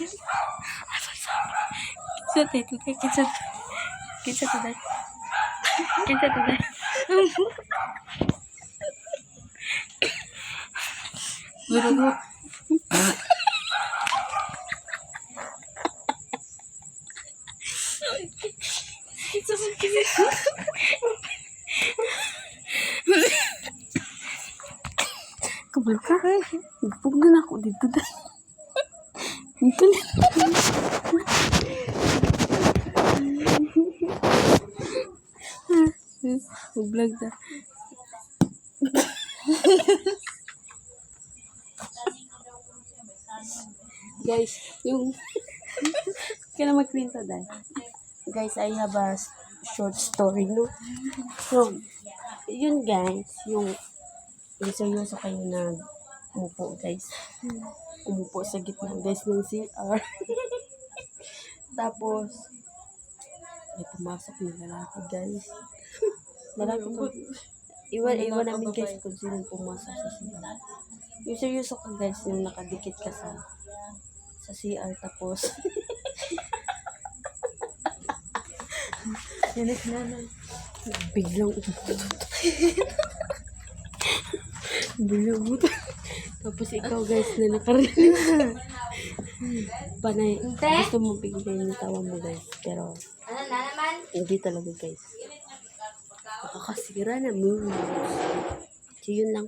Kinsa tayo today? Kinsa today? Kinsa today? Gurugo. Kabul ka? Nagpugnan ako dito dahil. Dito na. Mag-vlog na. Guys, yung kailan magkwento dahil. Guys, I have a short story, no? So, yun guys, yung seryoso kayo na umupo, guys. Umupo sa gitna, guys, ng CR. Tapos, may pumasok na lalaki, guys. Lalaki to. Iwan namin, guys, kung sino pumasok sa CR. Yung seryoso ka, guys, yung nakadikit ka sa CR, tapos, yanik na biglang biglang buto. Tapos ikaw, guys, na nakarinig. Panay, gusto mo bigyan yung tawa mo, guys. Pero, Ano na naman? hindi talaga, guys. Nakakasira na mood. So, yun lang.